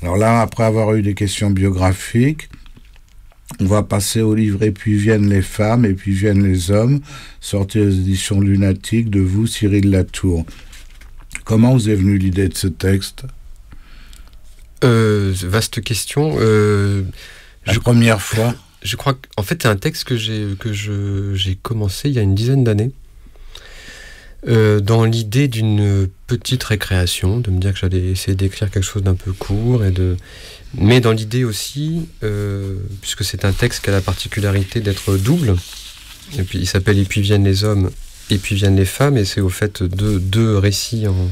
Alors là, après avoir eu des questions biographiques, on va passer au livre Et puis viennent les femmes, et puis viennent les hommes, sorti aux éditions Lunatiques de vous, Cyril Latour. Comment vous est venue l'idée de ce texte ? Vaste question. La première fois. Je crois qu'en fait, c'est un texte que j'ai commencé il y a une dizaine d'années, dans l'idée d'une petite récréation, de me dire que j'allais essayer d'écrire quelque chose d'un peu court, mais dans l'idée aussi, puisque c'est un texte qui a la particularité d'être double, et puis il s'appelle « Et puis viennent les hommes, et puis viennent les femmes », et c'est au fait deux récits en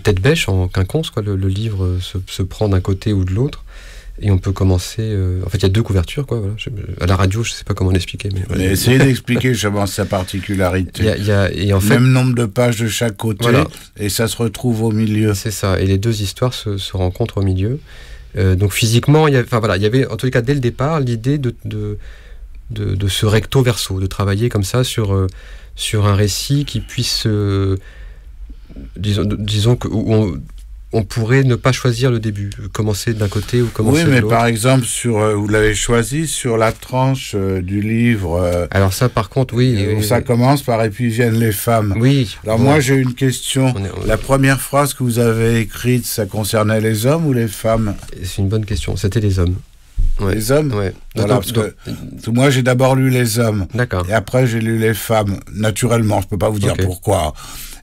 tête bêche, en quinconce, quoi. Le livre se prend d'un côté ou de l'autre. Et on peut commencer... En fait, il y a deux couvertures, quoi. Voilà. À la radio, je ne sais pas comment l'expliquer. Mais voilà. Essayez d'expliquer justement sa particularité. Et en fait, même nombre de pages de chaque côté, voilà. Et ça se retrouve au milieu. C'est ça. Et les deux histoires se rencontrent au milieu. Donc physiquement, il y avait, en tous les cas, dès le départ, l'idée de ce recto verso, de travailler comme ça sur un récit qui puisse... disons que... on pourrait ne pas choisir le début, commencer d'un côté ou commencer de l'autre. Oui, mais par exemple, vous l'avez choisi sur la tranche du livre. Alors ça, par contre, oui. Ça commence par « Et puis viennent les femmes ». Oui. Alors moi, j'ai une question. La première phrase que vous avez écrite, ça concernait les hommes ou les femmes ? C'est une bonne question. C'était les hommes. Ouais. Les hommes ? Ouais. Voilà, parce que moi, j'ai d'abord lu les hommes. D'accord. Et après, j'ai lu les femmes. Naturellement, je ne peux pas vous dire pourquoi.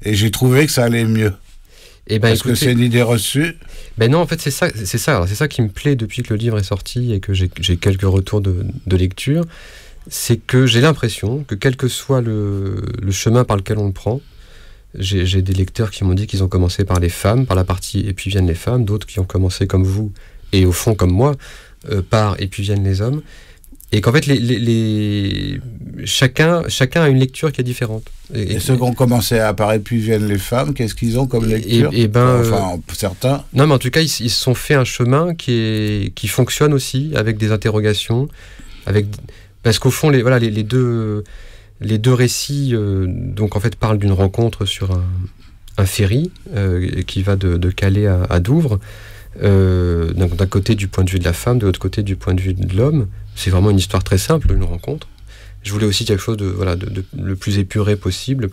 Et j'ai trouvé que ça allait mieux. Est-ce que c'est une idée reçue ? Ben non, en fait, c'est ça. Alors, c'est ça qui me plaît depuis que le livre est sorti et que j'ai quelques retours de lecture. C'est que j'ai l'impression que quel que soit le chemin par lequel on le prend, j'ai des lecteurs qui m'ont dit qu'ils ont commencé par les femmes, par la partie « Et puis viennent les femmes », d'autres qui ont commencé comme vous, et au fond comme moi, par « Et puis viennent les hommes ». Et qu'en fait, chacun a une lecture qui est différente. Et ceux qui ont commencé à apparaître, puis viennent les femmes, qu'est-ce qu'ils ont comme lecture ? Enfin, certains. Non, mais en tout cas, ils se sont fait un chemin qui fonctionne aussi, avec des interrogations, parce qu'au fond, les deux récits, donc en fait, parlent d'une rencontre sur un ferry qui va de Calais à Douvres. D'un côté du point de vue de la femme, de l'autre côté du point de vue de l'homme. C'est vraiment une histoire très simple, une rencontre. Je voulais aussi quelque chose de le plus épuré possible,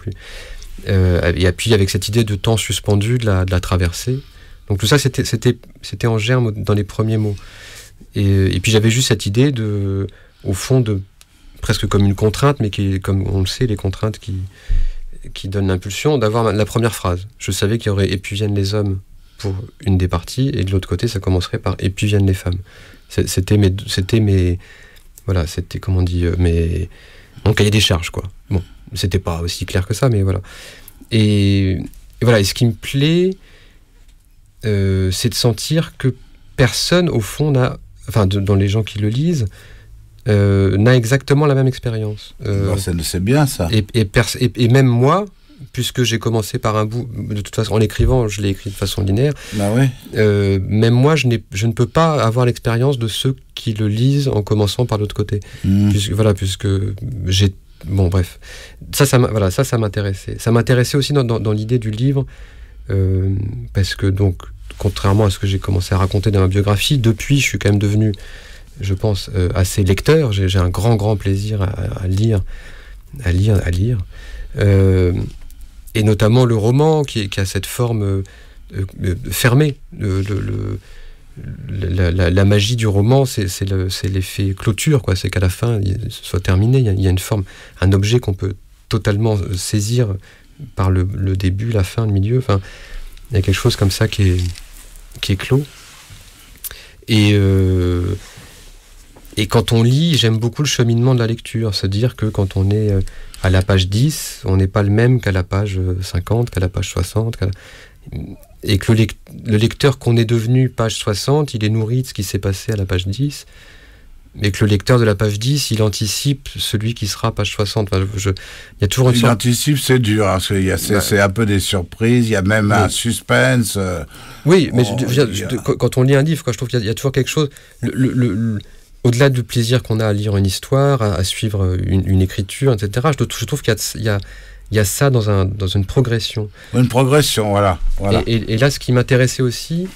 et puis avec cette idée de temps suspendu de la traversée. Donc tout ça, c'était en germe dans les premiers mots. Et puis j'avais juste cette idée au fond, presque comme une contrainte, mais qui est, comme on le sait, les contraintes qui donnent l'impulsion, d'avoir la première phrase. Je savais qu'il y aurait « Et puis viennent les hommes » pour une des parties, et de l'autre côté, ça commencerait par « Et puis viennent les femmes ». C'était comment on dit, mon cahier des charges, quoi. Bon, c'était pas aussi clair que ça, mais voilà. Et voilà, et ce qui me plaît, c'est de sentir que personne, au fond, dans les gens qui le lisent, n'a exactement la même expérience. C'est bien, ça. Et même moi, puisque j'ai commencé par un bout, de toute façon, en l'écrivant, je l'ai écrit de façon linéaire. Bah oui. Même moi, je ne peux pas avoir l'expérience de ceux qui le lisent en commençant par l'autre côté. Puisque j'ai... Bon, bref. Ça m'intéressait. Ça m'intéressait aussi dans l'idée du livre, parce que, donc, contrairement à ce que j'ai commencé à raconter dans ma biographie, depuis, je suis quand même devenu, je pense, assez lecteur. J'ai un grand plaisir à lire. Et notamment le roman qui a cette forme fermée. La magie du roman, c'est l'effet clôture, quoi. C'est qu'à la fin, il soit terminé. Il y a une forme, un objet qu'on peut totalement saisir par le début, la fin, le milieu. Enfin, il y a quelque chose comme ça qui est clos. Et quand on lit, j'aime beaucoup le cheminement de la lecture. C'est-à-dire que quand on est à la page 10, on n'est pas le même qu'à la page 50, qu'à la page 60. Et que le lecteur qu'on est devenu page 60, il est nourri de ce qui s'est passé à la page 10. Mais que le lecteur de la page 10, il anticipe celui qui sera page 60. Enfin, il y a toujours une sorte... anticipe, c'est dur, hein, c'est un peu des surprises, il y a même un suspense. Oui, mais quand on lit un livre, je trouve qu'il y a toujours quelque chose... Au-delà du plaisir qu'on a à lire une histoire, à suivre une écriture, etc., je trouve qu'il y a ça dans une progression. Une progression, voilà. Et là, ce qui m'intéressait aussi,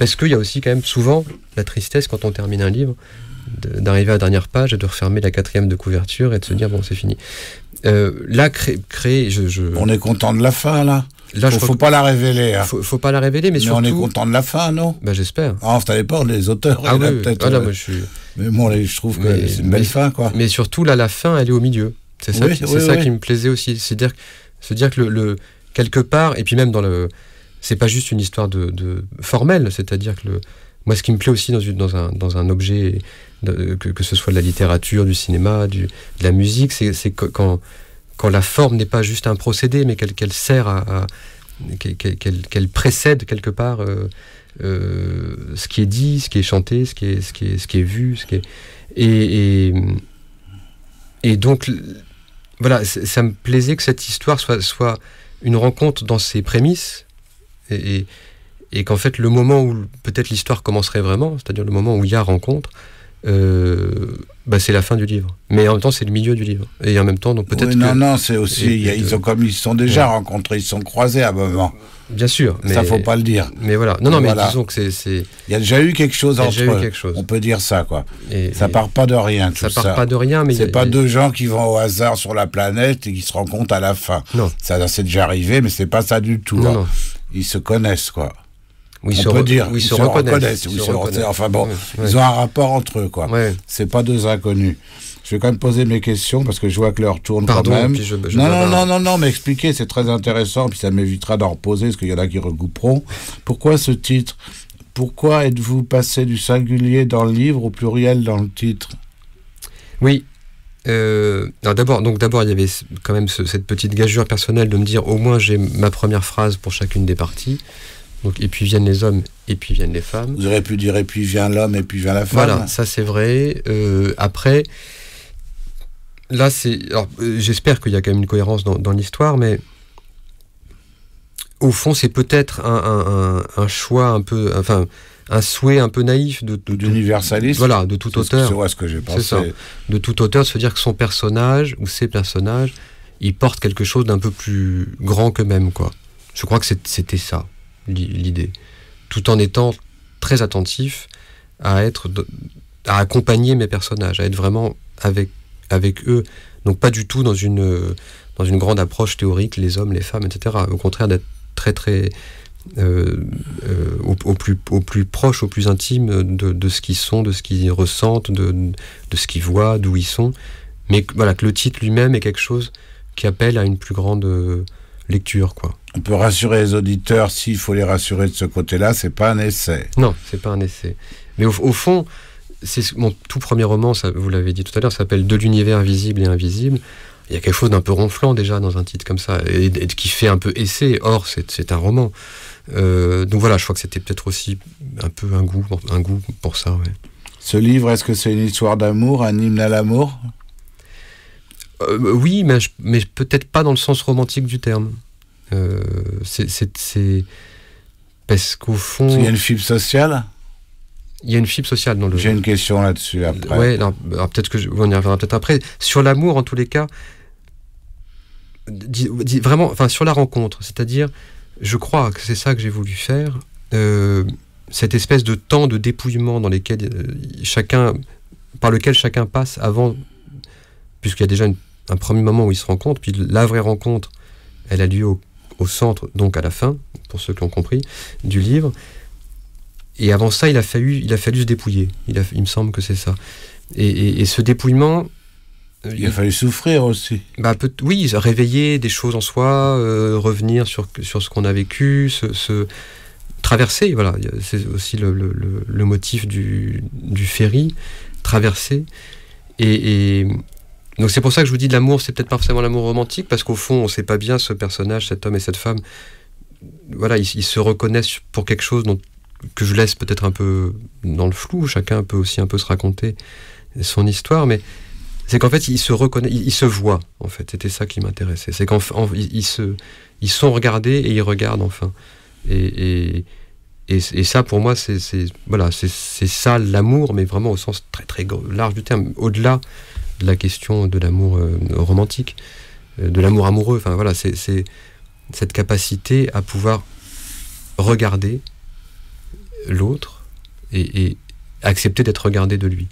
Parce qu'il y a aussi quand même souvent la tristesse quand on termine un livre, d'arriver à la dernière page et de refermer la 4e de couverture et de se dire bon c'est fini. Là créer, On est content de la fin là. Là, faut pas la révéler. Hein. Faut pas la révéler, mais surtout... on est content de la fin, non? Bah j'espère. Ah, ça dépend, les auteurs, oui, peut-être. Ah, là, moi, je suis... Mais moi, je trouve que c'est une belle fin, quoi. Mais surtout, là, la fin, elle est au milieu. C'est ça, ça qui me plaisait aussi. C'est se dire que quelque part, et puis même dans le... C'est pas juste une histoire de formelle, c'est-à-dire que moi, ce qui me plaît aussi dans un objet, que ce soit de la littérature, du cinéma, de la musique, c'est quand la forme n'est pas juste un procédé, mais qu'elle sert qu'elle précède quelque part ce qui est dit, ce qui est chanté, ce qui est vu, et donc voilà, ça me plaisait que cette histoire soit une rencontre dans ses prémices et qu'en fait le moment où peut-être l'histoire commencerait vraiment, c'est-à-dire le moment où il y a rencontre, c'est la fin du livre, mais en même temps c'est le milieu du livre, et en même temps donc peut-être non c'est aussi ils sont déjà rencontrés, ils se sont croisés à un moment, bien sûr, mais ça faut pas le dire, mais voilà, mais disons que c'est il y a déjà eu quelque chose entre eux, on peut dire ça quoi, ça part pas de rien, tout ça part pas de rien, mais c'est pas deux gens qui vont au hasard sur la planète et qui se rencontrent à la fin, non, ça c'est déjà arrivé, mais c'est pas ça du tout, non. Ils se connaissent quoi. Oui, on peut dire, ils se reconnaissent. Enfin bon, ils ont un rapport entre eux, quoi. Ouais. C'est pas deux inconnus. Je vais quand même poser mes questions parce que je vois que l'heure tourne quand même. Non, mais expliquez, c'est très intéressant, puis ça m'évitera d'en reposer parce qu'il y en a qui regrouperont. Pourquoi ce titre? Pourquoi êtes-vous passé du singulier dans le livre au pluriel dans le titre? Oui. D'abord, il y avait quand même cette petite gageure personnelle de me dire au moins j'ai ma première phrase pour chacune des parties. Donc, et puis viennent les hommes, et puis viennent les femmes. Vous auriez pu dire et puis vient l'homme, et puis vient la femme. Voilà, ça c'est vrai. Après, là j'espère qu'il y a quand même une cohérence dans l'histoire, mais au fond c'est peut-être un choix un peu, enfin un souhait un peu naïf d'universaliste. Voilà, de tout auteur. C'est ce que j'ai pensé. C'est ça. De tout auteur, de se dire que son personnage ou ses personnages, ils portent quelque chose d'un peu plus grand qu'eux-mêmes, quoi. Je crois que c'était ça l'idée, tout en étant très attentif à accompagner mes personnages, à être vraiment avec eux, donc pas du tout dans une grande approche théorique, les hommes, les femmes, etc. Au contraire, d'être très très au plus proche, au plus intime de ce qu'ils sont, de ce qu'ils ressentent, de ce qu'ils voient, d'où ils sont, mais voilà, que le titre lui-même est quelque chose qui appelle à une plus grande lecture, quoi. On peut rassurer les auditeurs, s'il faut les rassurer de ce côté-là, c'est pas un essai. Non, c'est pas un essai. Mais au fond, c'est mon tout premier roman, ça, vous l'avez dit tout à l'heure, ça s'appelle De l'univers visible et invisible. Il y a quelque chose d'un peu ronflant déjà dans un titre comme ça, et qui fait un peu essai. Or, c'est un roman. Donc voilà, je crois que c'était peut-être aussi un peu un goût pour ça. Ouais. Ce livre, est-ce que c'est une histoire d'amour, un hymne à l'amour? Oui, mais peut-être pas dans le sens romantique du terme. C'est parce qu'au fond... Il y a une fibre sociale? Il y a une fibre sociale dans le... J'ai une question là-dessus après. Ouais, alors peut-être on y reviendra peut-être après. Sur l'amour, en tous les cas, vraiment, enfin sur la rencontre, c'est-à-dire, je crois que c'est ça que j'ai voulu faire, cette espèce de temps de dépouillement dans par lequel chacun passe avant, puisqu'il y a déjà un premier moment où ils se rencontrent, puis la vraie rencontre, elle a lieu au centre, donc à la fin, pour ceux qui ont compris, du livre. Et avant ça, il a fallu se dépouiller. Il me semble que c'est ça. Et ce dépouillement... Il a fallu souffrir aussi. Oui, réveiller des choses en soi, revenir sur ce qu'on a vécu, se traverser, voilà. C'est aussi le motif du ferry, traverser. Et donc c'est pour ça que je vous dis de l'amour, c'est peut-être pas forcément l'amour romantique, parce qu'au fond, on sait pas bien ce personnage, cet homme et cette femme. Voilà, ils se reconnaissent pour quelque chose que je laisse peut-être un peu dans le flou. Chacun peut aussi un peu se raconter son histoire, mais c'est qu'en fait, ils se reconnaissent, ils se voient, en fait. C'était ça qui m'intéressait. C'est qu'ils ils sont regardés et ils regardent enfin. Et ça, pour moi, c'est ça l'amour, mais vraiment au sens très très large du terme, au-delà de la question de l'amour romantique, de l'amour amoureux. Enfin voilà, c'est cette capacité à pouvoir regarder l'autre et accepter d'être regardé de lui.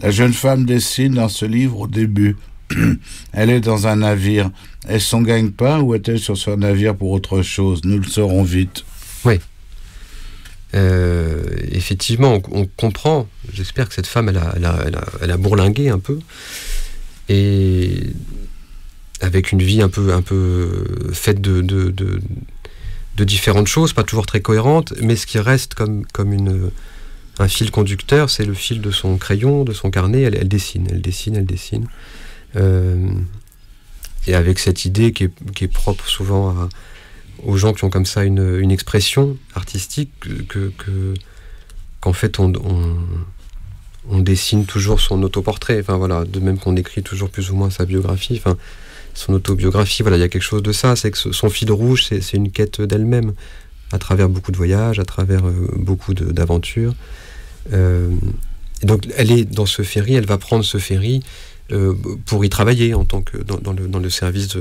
La jeune femme dessine dans ce livre au début. Elle est dans un navire. Est-ce son gagne-pain ou est-elle sur son navire pour autre chose? Nous le saurons vite. Oui. Effectivement, on comprend. J'espère que cette femme, elle a bourlingué un peu. Et avec une vie un peu faite de différentes choses, pas toujours très cohérentes, mais ce qui reste comme un fil conducteur, c'est le fil de son crayon, de son carnet. Elle dessine. Et avec cette idée qui est propre souvent aux gens qui ont comme ça une expression artistique, qu'en fait on dessine toujours son autoportrait, enfin voilà, de même qu'on écrit toujours plus ou moins sa biographie, enfin son autobiographie, voilà, il y a quelque chose de ça, c'est que son fil rouge, c'est une quête d'elle-même, à travers beaucoup de voyages, à travers beaucoup d'aventures. Et donc elle est dans ce ferry, elle va prendre ce ferry pour y travailler en tant que dans le service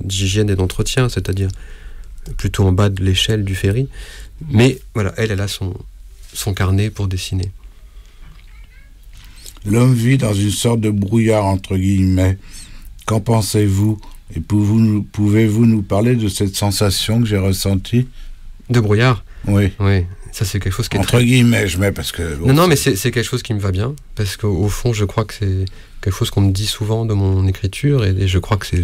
d'hygiène et d'entretien, c'est-à-dire plutôt en bas de l'échelle du ferry. Mais voilà, elle a son carnet pour dessiner. L'homme vit dans une sorte de brouillard, entre guillemets. Qu'en pensez-vous? Et pouvez-vous nous parler de cette sensation que j'ai ressentie? De brouillard? Oui. Oui. Ça, c'est quelque chose qui est entre guillemets, je mets parce que... Bon, non, mais c'est quelque chose qui me va bien, parce qu'au fond, je crois que c'est quelque chose qu'on me dit souvent de mon écriture, et je crois que c'est...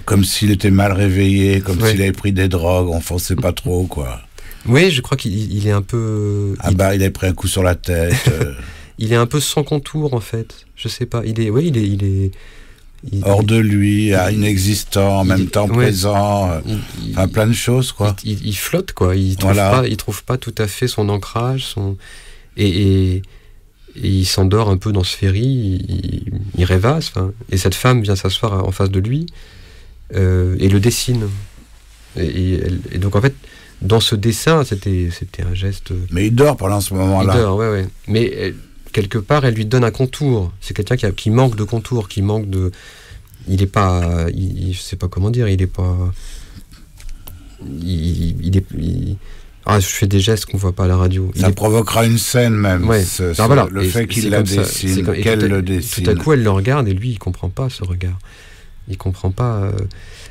Comme s'il était mal réveillé, comme s'il avait pris des drogues, on ne sait pas trop, quoi. Oui, je crois qu'il est un peu... il a pris un coup sur la tête. Il est un peu sans contour, en fait. Je sais pas, il est hors de lui, inexistant, en même temps présent, enfin plein de choses, quoi. Il flotte, quoi. Il trouve pas tout à fait son ancrage, et il s'endort un peu dans ce ferry, il rêvasse. Et cette femme vient s'asseoir en face de lui et le dessine. Et donc en fait, dans ce dessin, c'était un geste. Mais il dort pendant ce moment-là. Il dort, ouais. Mais quelque part, elle lui donne un contour. C'est quelqu'un qui manque de contour, qui manque de... Il est pas... je sais pas comment dire, il est pas... je fais des gestes qu'on voit pas à la radio. Ça provoquera une scène même, ouais. Le fait qu'il la dessine, qu'elle le dessine. Tout à coup, elle le regarde et lui, il comprend pas ce regard. Il comprend pas...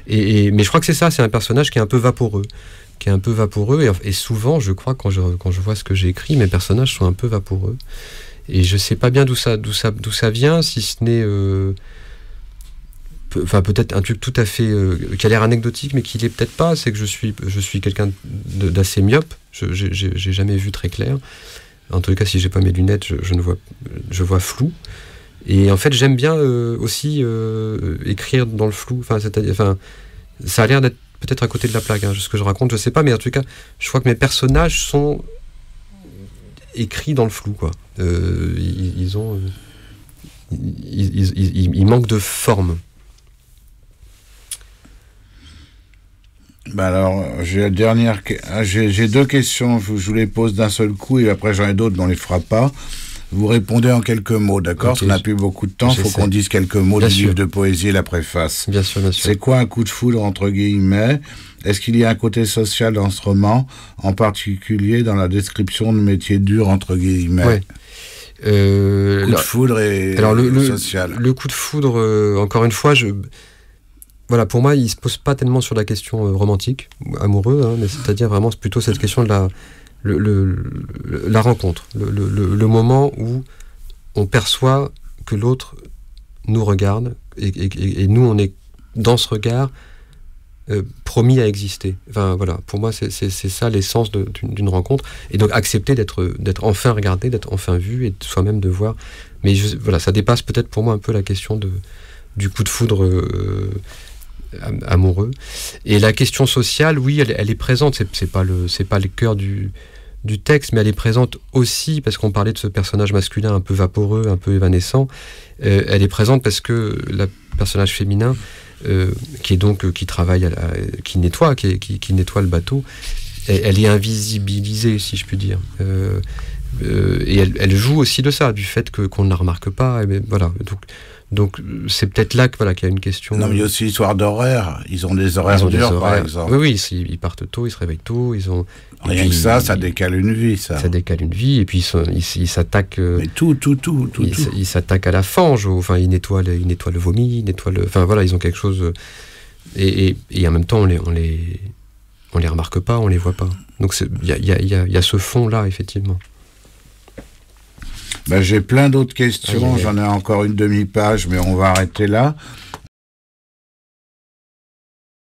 mais je crois que c'est ça, c'est un personnage qui est un peu vaporeux. Et souvent, je crois, quand je vois ce que j'ai écrit, mes personnages sont un peu vaporeux. Et je sais pas bien d'où ça vient, si ce n'est peut-être un truc tout à fait qui a l'air anecdotique, mais qui l'est peut-être pas. C'est que je suis quelqu'un d'assez myope. J'ai jamais vu très clair. En tout cas, si j'ai pas mes lunettes, je vois flou. Et en fait, j'aime bien aussi écrire dans le flou. Ça a l'air d'être peut-être à côté de la plaque, ce que je raconte, je sais pas, mais en tout cas, je crois que mes personnages sont écrits dans le flou, quoi. Ils manquent de forme. Alors, j'ai deux questions, je vous les pose d'un seul coup, et après j'en ai d'autres, mais on les fera pas. Vous répondez en quelques mots, d'accord? Okay. On n'a plus beaucoup de temps, il faut qu'on dise quelques mots du livre de poésie et la préface. Bien sûr. C'est quoi un coup de foudre, entre guillemets? Est-ce qu'il y a un côté social dans ce roman, en particulier dans la description de métiers durs, entre guillemets? Coup de foudre et social. Le coup de foudre, encore une fois, voilà, pour moi, il ne se pose pas tellement sur la question romantique, amoureux, mais c'est-à-dire vraiment plutôt cette question de la rencontre, le moment où on perçoit que l'autre nous regarde et nous, on est dans ce regard promis à exister. Enfin, voilà, pour moi, c'est ça l'essence d'une rencontre. Et donc, accepter d'être enfin regardé, d'être enfin vu et soi-même de voir. Mais voilà, ça dépasse peut-être pour moi un peu la question du coup de foudre amoureux. Et la question sociale, oui, elle est présente. C'est pas le cœur du texte, mais elle est présente aussi parce qu'on parlait de ce personnage masculin un peu vaporeux, un peu évanescent. Elle est présente parce que le personnage féminin qui travaille, qui nettoie le bateau, elle est invisibilisée, si je puis dire. Et elle joue aussi de ça, du fait qu'on ne la remarque pas. Et voilà. Donc c'est peut-être là qu'il y a une question. Non, mais il y a aussi l'histoire d'horaires. Ils ont des horaires durs, par exemple. Oui, ils partent tôt, ils se réveillent tôt. Rien que ça décale une vie, ça. Ça décale une vie, et puis ils s'attaquent... Mais tout. Ils s'attaquent à la fange, enfin, ils nettoient le vomi, enfin voilà, ils ont quelque chose... Et en même temps, on les remarque pas, on les voit pas. Donc il y a ce fond-là, effectivement. J'ai plein d'autres questions, j'en ai encore une demi-page, mais on va arrêter là.